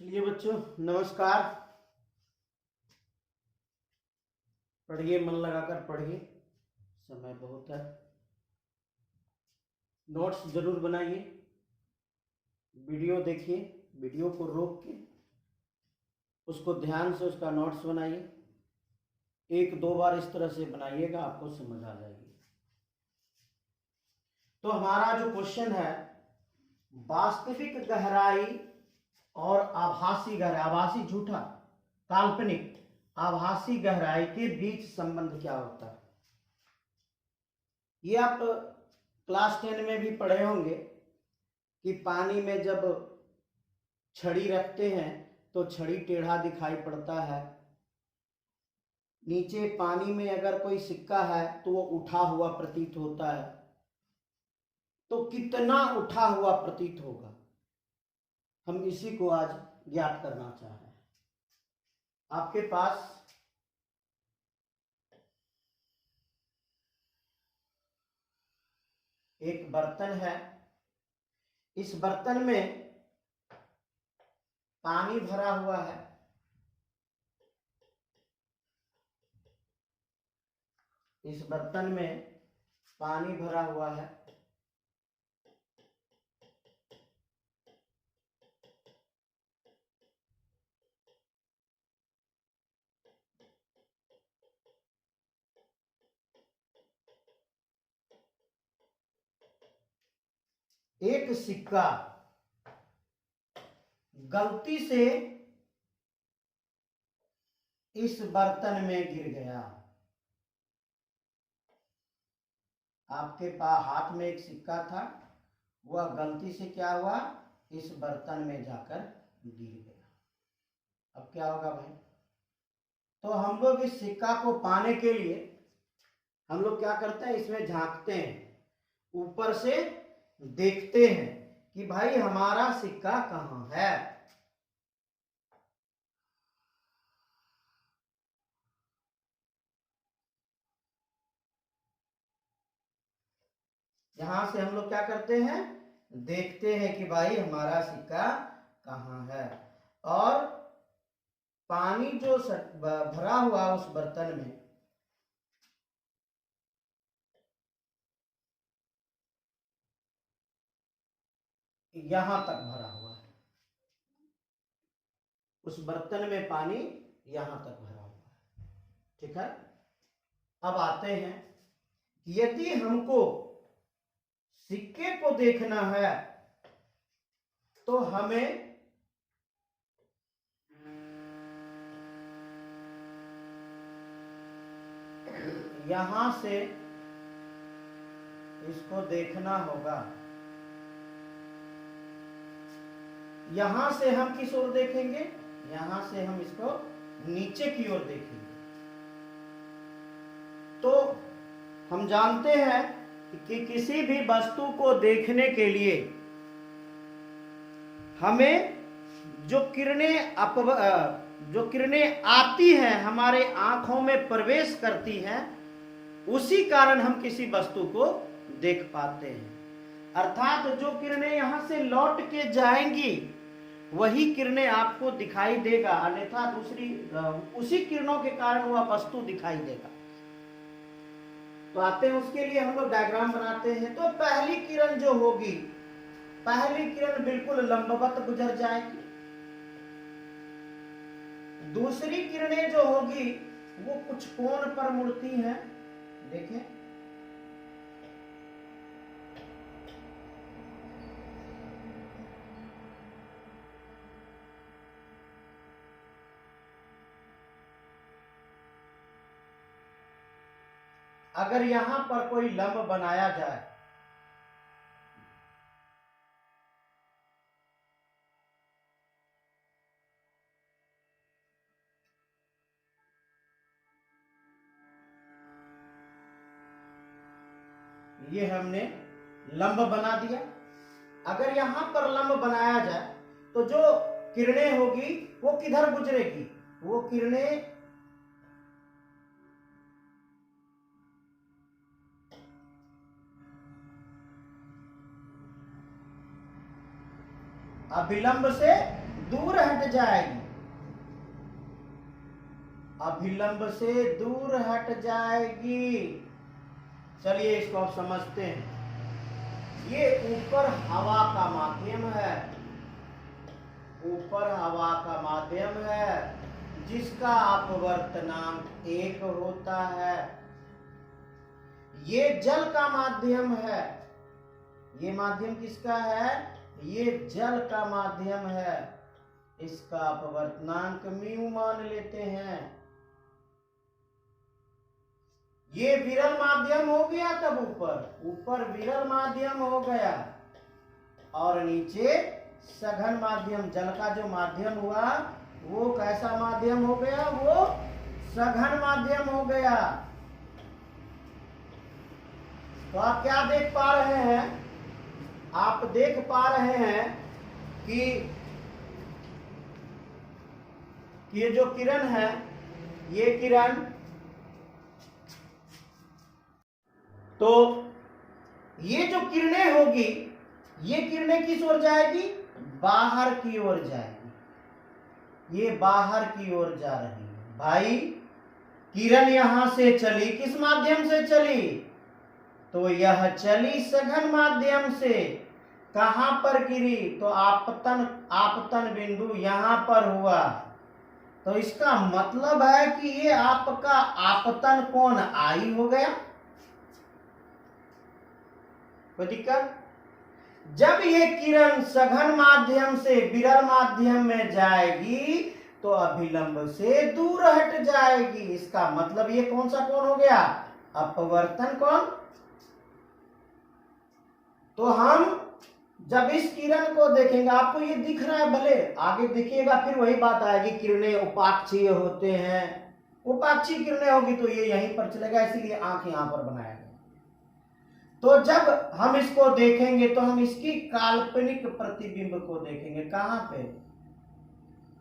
चलिए बच्चों, नमस्कार। पढ़िए, मन लगाकर पढ़िए, समय बहुत है। नोट्स जरूर बनाइए, वीडियो देखिए, वीडियो को रोक के उसको ध्यान से उसका नोट्स बनाइए। एक दो बार इस तरह से बनाइएगा, आपको समझ आ जाएगी। तो हमारा जो क्वेश्चन है, वास्तविक गहराई और आभासी गहराई, आभासी झूठा, काल्पनिक, आभासी गहराई के बीच संबंध क्या होता है। ये आप क्लास 10 में भी पढ़े होंगे कि पानी में जब छड़ी रखते हैं तो छड़ी टेढ़ा दिखाई पड़ता है। नीचे पानी में अगर कोई सिक्का है तो वो उठा हुआ प्रतीत होता है। तो कितना उठा हुआ प्रतीत होगा, हम इसी को आज ज्ञात करना चाह रहे हैं। आपके पास एक बर्तन है, इस बर्तन में पानी भरा हुआ है। इस बर्तन में पानी भरा हुआ है। एक सिक्का गलती से इस बर्तन में गिर गया। आपके पास हाथ में एक सिक्का था, वह गलती से क्या हुआ, इस बर्तन में जाकर गिर गया। अब क्या होगा भाई? तो हम लोग इस सिक्का को पाने के लिए हम लोग क्या करते हैं, इसमें झांकते हैं, ऊपर से देखते हैं कि भाई हमारा सिक्का कहाँ है। यहां से हम लोग क्या करते हैं, देखते हैं कि भाई हमारा सिक्का कहाँ है। और पानी जो भरा हुआ उस बर्तन में, यहां तक भरा हुआ है। उस बर्तन में पानी यहां तक भरा हुआ है। ठीक है। अब आते हैं, यदि हमको सिक्के को देखना है तो हमें यहां से इसको देखना होगा। यहां से हम किस ओर देखेंगे, यहां से हम इसको नीचे की ओर देखेंगे। तो हम जानते हैं कि किसी भी वस्तु को देखने के लिए हमें जो किरणें आती हैं, हमारे आंखों में प्रवेश करती हैं, उसी कारण हम किसी वस्तु को देख पाते हैं। अर्थात जो किरणें यहां से लौट के जाएंगी वही किरणें आपको दिखाई देगा, अन्यथा उसी किरणों के कारण वह वस्तु दिखाई देगा। तो आते हैं, उसके लिए हम लोग डायग्राम बनाते हैं। तो पहली किरण जो होगी, पहली किरण बिल्कुल लंबवत गुजर जाएगी। दूसरी किरणें जो होगी वो कुछ कोण पर मुड़ती हैं। देखें, अगर यहां पर कोई लंब बनाया जाए, ये हमने लंब बना दिया। अगर यहां पर लंब बनाया जाए तो जो किरणें होगी वो किधर गुजरेगी, वो किरणें अभिलंब से दूर हट जाएगी, अभिलंब से दूर हट जाएगी। चलिए इसको आप समझते हैं। ये ऊपर हवा का माध्यम है, ऊपर हवा का माध्यम है जिसका अपवर्तनांक 1 होता है। ये जल का माध्यम है, ये माध्यम किसका है? ये जल का माध्यम है, इसका अपवर्तनांक म्यू मान लेते हैं। ये विरल माध्यम हो गया, तब ऊपर विरल माध्यम हो गया और नीचे सघन माध्यम। जल का जो माध्यम हुआ वो कैसा माध्यम हो गया? वो सघन माध्यम हो गया। तो आप क्या देख पा रहे हैं? आप देख पा रहे हैं कि ये जो किरण है, ये किरण, तो ये जो किरणें होगी, ये किरणें किस ओर जाएगी? बाहर की ओर जाएगी। ये बाहर की ओर जा रही है। भाई किरण यहां से चली, किस माध्यम से चली? तो यह चली सघन माध्यम से। कहां पर गिरी? तो आपतन बिंदु यहां पर हुआ। तो इसका मतलब है कि ये आपका आपतन कोण आई हो गया। कोई दिक्कत? जब ये किरण सघन माध्यम से विरल माध्यम में जाएगी तो अभिलंब से दूर हट जाएगी। इसका मतलब ये कौन सा कोण हो गया? अपवर्तन कोण। तो हम जब इस किरण को देखेंगे, आपको ये दिख रहा है, भले आगे देखिएगा फिर वही बात आएगी, किरणें उपाक्षीय होते हैं। उपाक्षीय किरणें होगी तो ये यहीं पर चलेगा, इसीलिए आंख यहां पर बनाया गया। तो जब हम इसको देखेंगे तो हम इसकी काल्पनिक प्रतिबिंब को देखेंगे। कहां पे?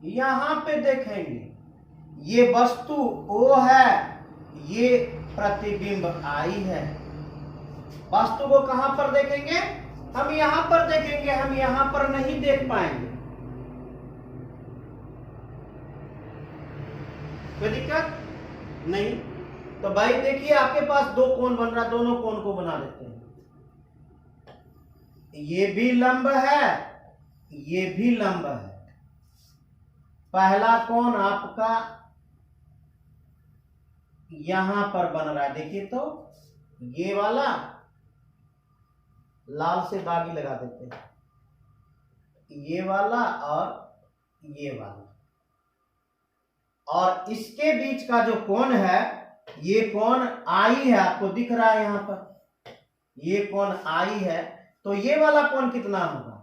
यहां पे देखेंगे। ये वस्तु O है, ये प्रतिबिंब I है। वस्तु को कहां पर देखेंगे? हम यहां पर देखेंगे, हम यहां पर नहीं देख पाएंगे। कोई दिक्कत नहीं? तो भाई देखिए, आपके पास दो कोण बन रहा, दोनों कोण को बना देते हैं। ये भी लंब है, ये भी लंब है। पहला कोण आपका यहां पर बन रहा है, देखिए तो ये वाला, लाल से दागी लगा देते हैं, ये वाला और ये वाला, और इसके बीच का जो कोण है, ये कोण I है। आपको दिख रहा है यहां पर, ये कोण I है। तो ये वाला कोण कितना होगा?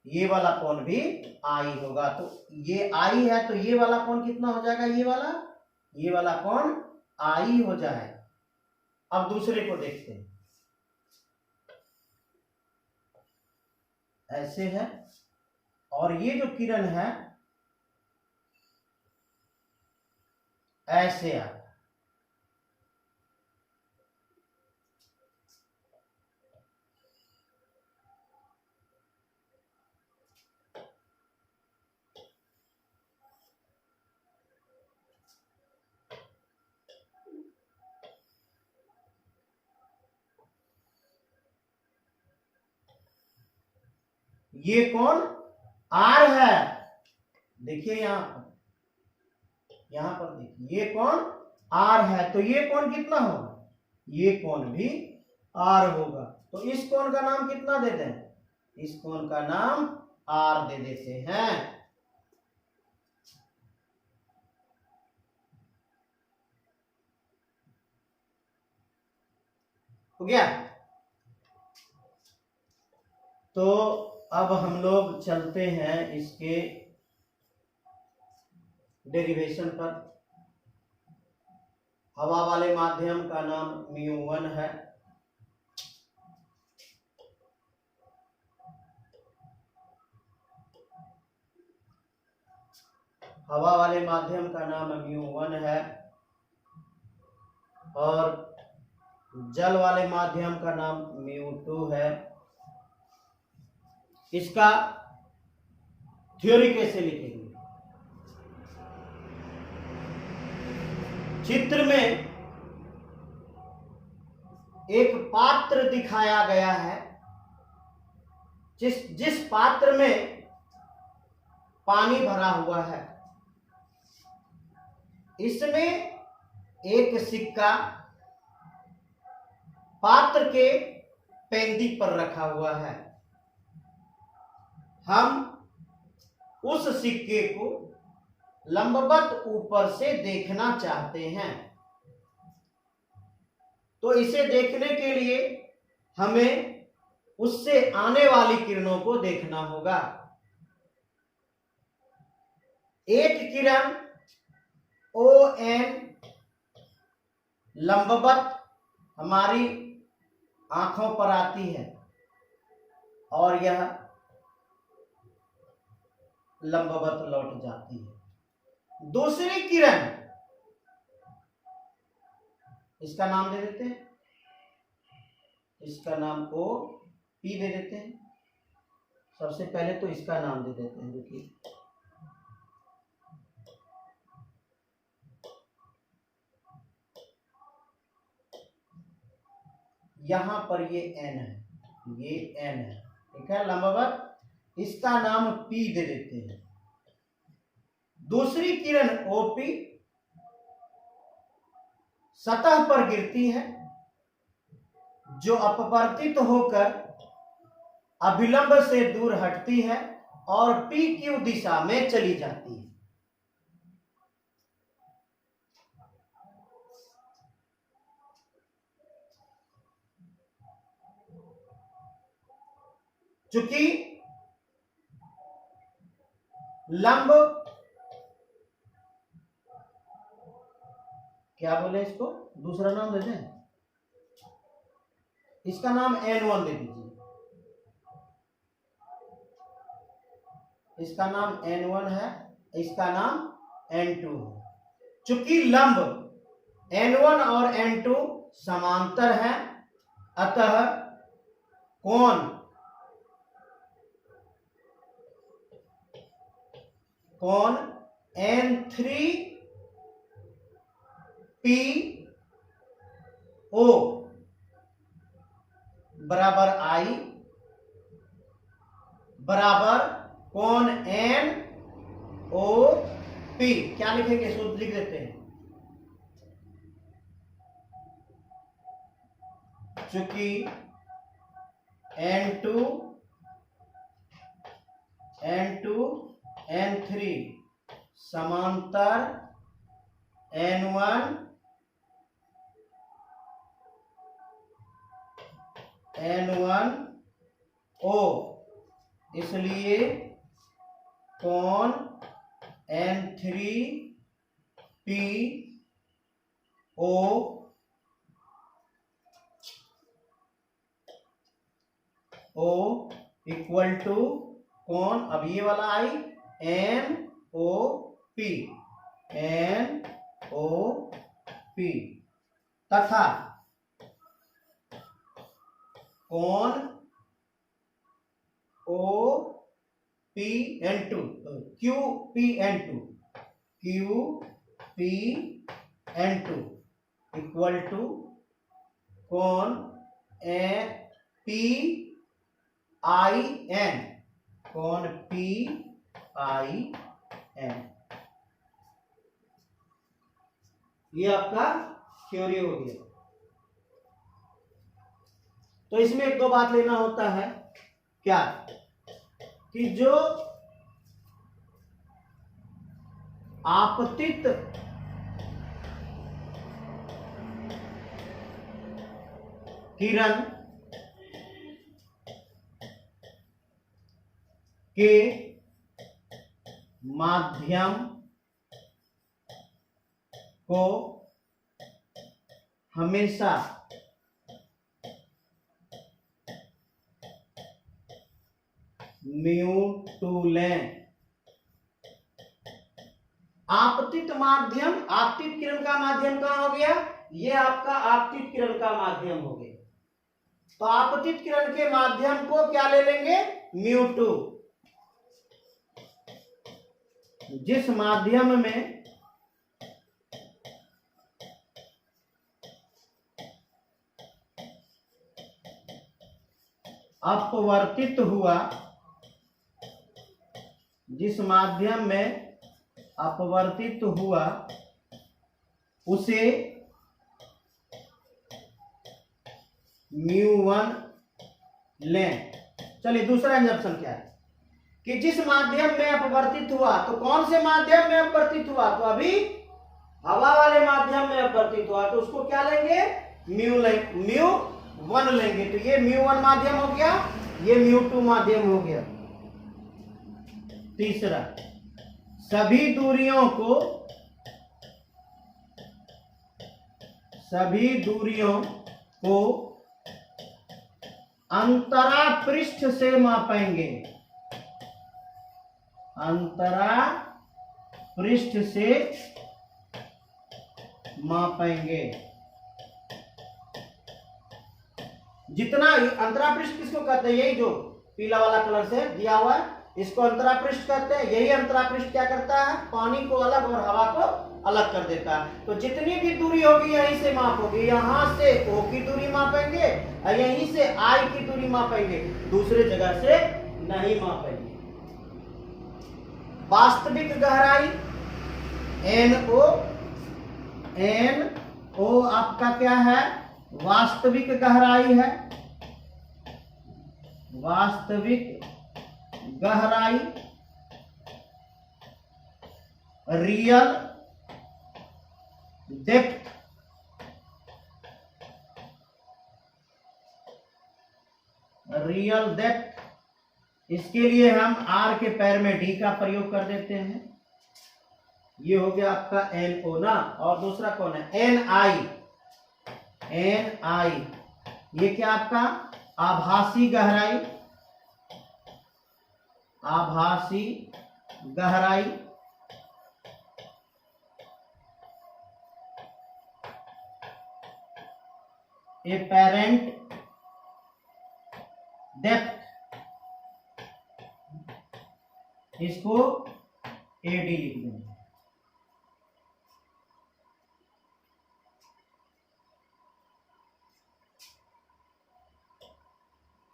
ये वाला कोण भी I होगा। तो ये I है, तो ये वाला कोण कितना हो जाएगा? ये वाला कोण I हो जाएगा। अब दूसरे को देखते हैं। ऐसे है, और ये जो किरण है ऐसे आ, ये कौन? R है। देखिए यहां पर देखिए, ये कौन? R है। तो ये कोण कितना होगा? ये कोण भी R होगा। तो इस कोण का नाम कितना दे दें? इस कोण का नाम R दे देते हैं। हो गया? तो अब हम लोग चलते हैं इसके डेरिवेशन पर। हवा वाले माध्यम का नाम μ1 है। हवा वाले माध्यम का नाम μ1 है, और जल वाले माध्यम का नाम μ2 है। इसका थ्योरी कैसे लिखेंगे? चित्र में एक पात्र दिखाया गया है, जिस पात्र में पानी भरा हुआ है। इसमें एक सिक्का पात्र के पेंदी पर रखा हुआ है। हम उस सिक्के को लंबवत ऊपर से देखना चाहते हैं। तो इसे देखने के लिए हमें उससे आने वाली किरणों को देखना होगा। एक किरण ON लंबवत हमारी आंखों पर आती है और यह लंबवत लौट जाती है। दूसरी किरण, इसका नाम दे देते हैं, इसका नाम OP दे देते हैं। सबसे पहले तो इसका नाम दे देते हैं। देखिए, यहां पर ये N है, ये N है, ठीक है, लंबवत। इसका नाम P दे देते हैं। दूसरी किरण OP सतह पर गिरती है, जो अपवर्तित होकर अभिलंब से दूर हटती है और PQ दिशा में चली जाती है। चूंकि लंब, क्या बोले इसको, दूसरा नाम दे दें, इसका नाम N1 दे दीजिए। इसका नाम N1 है, इसका नाम N2 है। चूंकि लंब N1 और N2 समांतर हैं, अतः कोण N3PO बराबर I बराबर कोण NOP। क्या लिखेंगे, सूत्र लिख देते हैं। चूंकि N2 N3 समांतर N1 O, इसलिए कोण N3PO इक्वल टू कोण, अब ये वाला आई NOP तथा कोण OPN2 QPN2 इक्वल टू कोण PIN, कोण PIN। ये आपका थ्योरी हो गया। तो इसमें एक दो बात लेना होता है, क्या कि जो आपतित किरण के माध्यम को हमेशा म्यू2 लें। आपतित माध्यम, आपतित किरण का माध्यम कहां हो गया, ये आपका आपतित किरण का माध्यम हो गया। तो आपतित किरण के माध्यम को क्या ले लेंगे, म्यू2। जिस माध्यम में अपवर्तित हुआ, जिस माध्यम में अपवर्तित हुआ उसे μ1 लें। चलिए दूसरा एग्जाम्पल क्या है कि जिस माध्यम में अपवर्तित हुआ, तो कौन से माध्यम में अपवर्तित हुआ, तो अभी हवा वाले माध्यम में अपवर्तित हुआ, तो उसको क्या लेंगे, μ1 लेंगे। तो ये μ1 माध्यम हो गया, ये μ2 माध्यम हो गया। तीसरा, सभी दूरियों को अंतरा पृष्ठ से मापेंगे, अंतरा पृष्ठ से मापेंगे। जितना अंतरा पृष्ठ किसको कहते हैं, यही जो पीला वाला कलर से दिया हुआ है, इसको अंतरा पृष्ठ कहते हैं। यही अंतरा पृष्ठ क्या करता है, पानी को अलग और हवा को अलग कर देता है। तो जितनी भी दूरी होगी यहीं से माप होगी, यहां से O की दूरी मापेंगे और यहीं से I की दूरी मापेंगे, दूसरे जगह से नहीं मापेंगे। वास्तविक गहराई NO आपका क्या है, वास्तविक गहराई है, वास्तविक गहराई, रियल डेप्थ, रियल डेप्थ। इसके लिए हम R के पैर में D का प्रयोग कर देते हैं। ये हो गया आपका NO ना, और दूसरा कौन है, NI। ये क्या आपका आभासी गहराई, आभासी गहराई। एपेरेंट डेप्थ, इसको AD लिख देंगे।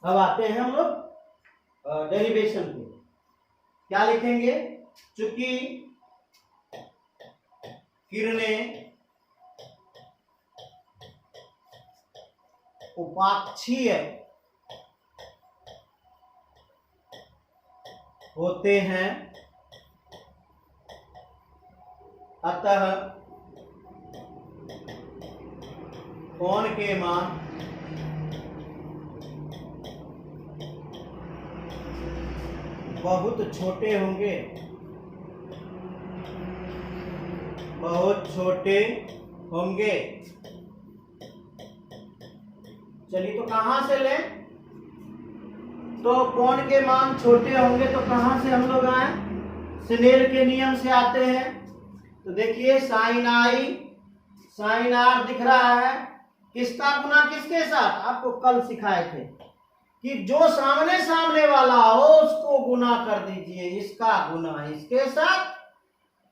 अब आते हैं हम लोग डेरिवेशन को। क्या लिखेंगे, चूंकि किरणें उपाक्षीय होते हैं, अतः कोण के मान बहुत छोटे होंगे, बहुत छोटे होंगे। चलिए तो कहां से लें, तो कोण के मान छोटे होंगे तो कहां से हम लोग आए, स्नेल के नियम से आते हैं। तो देखिए साइन आर दिख रहा है, किसका गुना किसके साथ, आपको कल सिखाए थे कि जो सामने सामने वाला हो उसको गुना कर दीजिए, इसका गुना इसके साथ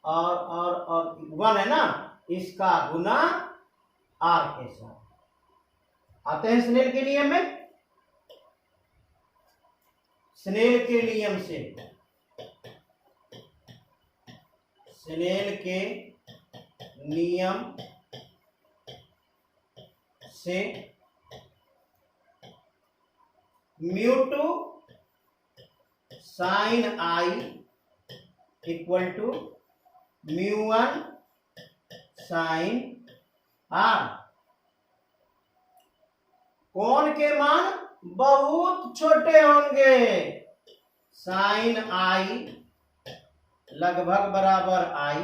और 1 है ना, इसका गुना R के साथ। आते हैं स्नेल के नियम में, स्नेल के नियम से, स्नेल के नियम से μ2 sin I equal to μ1 sin R। कोण के मान बहुत छोटे होंगे, sin I लगभग बराबर I,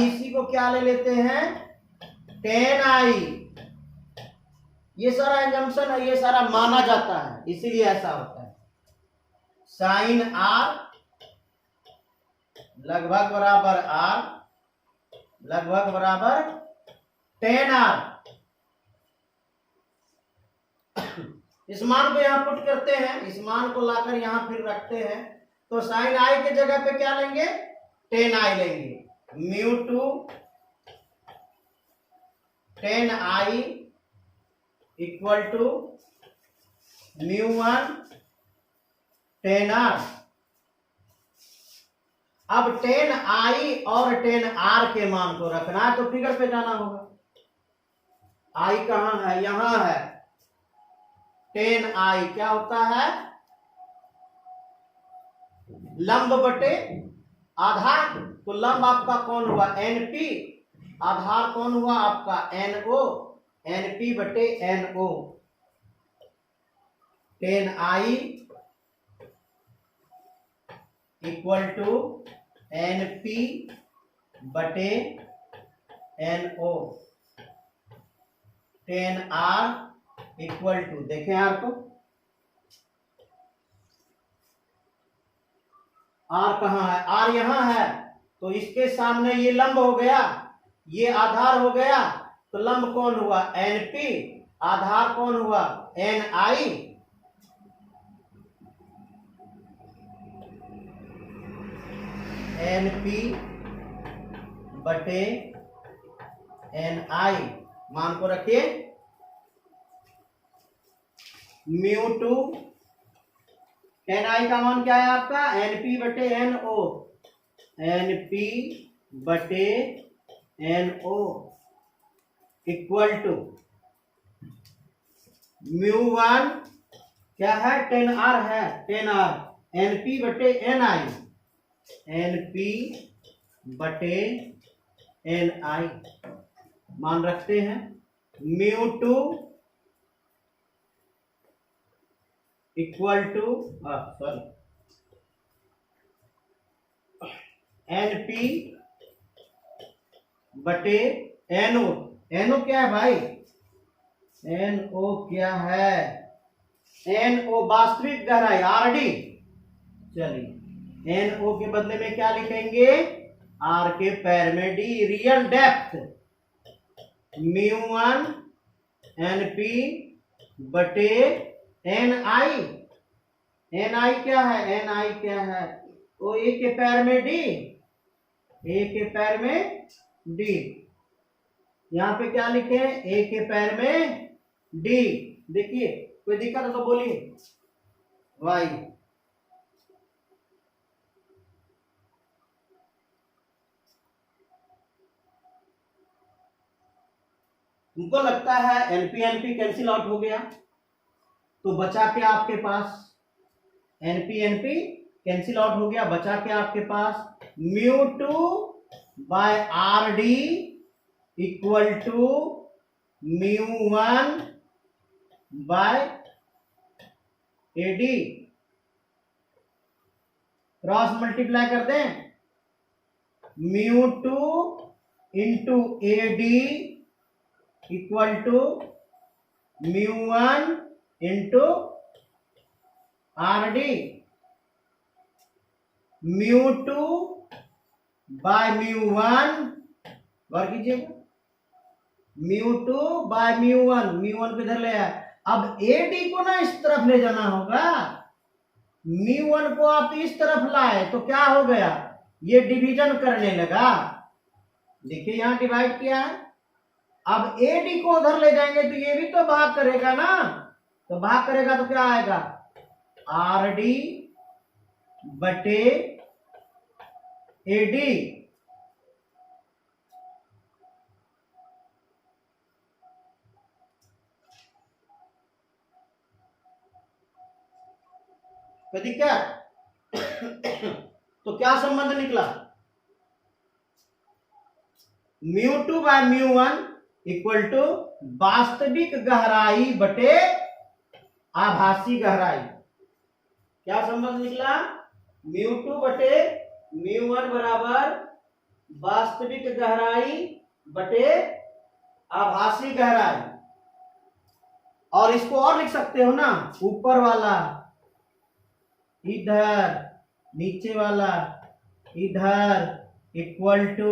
इसी को क्या ले लेते हैं, tan I। ये सारा एग्जाम्पशन है, ये सारा माना जाता है, इसीलिए ऐसा होता है। साइन R लगभग बराबर R लगभग बराबर tan R। इस मान को यहां पुट करते हैं, इस मान को लाकर यहां फिर रखते हैं, तो साइन I के जगह पे क्या लेंगे, 10i लेंगे, mu two 10i equal to mu 1 10r। अब 10i और 10r के मान को रखना है तो फिगर पे जाना होगा। i कहां है, यहां है। 10i क्या होता है, लंब बटे आधार, तो लंब आपका कौन हुआ, NP, आधार कौन हुआ आपका NO, NP बटे NO। 10i equal to NP बटे NO। 10r इक्वल टू, देखें r को, r कहां है, r यहां है, तो इसके सामने ये लंब हो गया, ये आधार हो गया, तो लंब कौन हुआ NP, आधार कौन हुआ NI। NP बटे NI, मान को रखिए, म्यू टू 10i का मान क्या है आपका, NP बटे NO, NP बटे NO इक्वल टू म्यू 1 क्या है 10r है, 10r, NP बटे NI, NP बटे NI मान रखते हैं, mu two equal to NP बटे NO, NO क्या है भाई, NO क्या है, NO वास्तविक गहराई RD। चलिए NO के बदले में क्या लिखेंगे, R के पैर में D, real depth, mu 1 NP बटे NI, NI क्या है, NI क्या है, तो A के पैर में D, A के पैर में D, यहां पे क्या लिखे, A के पैर में D। देखिए कोई दिक्कत है तो बोलिए, Y। तुमको लगता है NP NP कैंसिल आउट हो गया, तो बचा क्या आपके पास, NP NP कैंसिल आउट हो गया, बचा क्या आपके पास, mu two by RD equal to mu 1 by AD, cross multiply कर दें, mu two into AD equal to mu 1 into RD, mu two by mu 1 वर्ग कीजिएगा, mu two by mu 1, mu 1 किधर ले आया, अब AD को ना इस तरफ ले जाना होगा, म्यू 1 को आप इस तरफ लाए तो क्या हो गया, ये डिवीजन करने लगा, देखिए यहां डिवाइड किया है, अब AD को उधर ले जाएंगे तो ये भी तो भाग करेगा ना, तो भाग करेगा तो क्या आएगा, RD बटे AD। दिक्कत तो क्या संबंध निकला, mu two by mu 1 equal to वास्तविक गहराई बटे आभासी गहराई, क्या संबंध निकला, म्यू टू बटे म्यू 1 बराबर वास्तविक गहराई बटे आभासी गहराई, और इसको और लिख सकते हो ना, ऊपर वाला इधर, नीचे वाला इधर इक्वल टू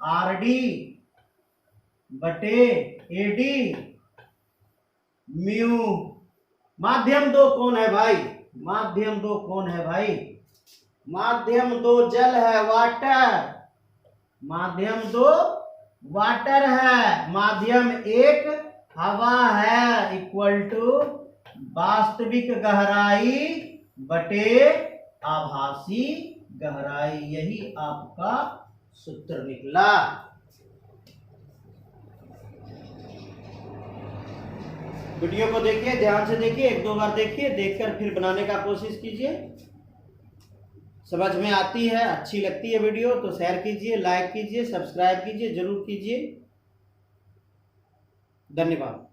RD बटे AD म्यू, माध्यम दो कौन है भाई, माध्यम दो कौन है भाई, माध्यम 2 जल है, वाटर। माध्यम 2 वाटर है, माध्यम 1 हवा है, इक्वल टू वास्तविक गहराई बटे आभासी गहराई। यही आपका सूत्र निकला। वीडियो को देखिए, ध्यान से देखिए, 1-2 बार देखिए, देखकर फिर बनाने का कोशिश कीजिए। समझ में आती है, अच्छी लगती है वीडियो तो शेयर कीजिए, लाइक कीजिए, सब्सक्राइब कीजिए, जरूर कीजिए। धन्यवाद।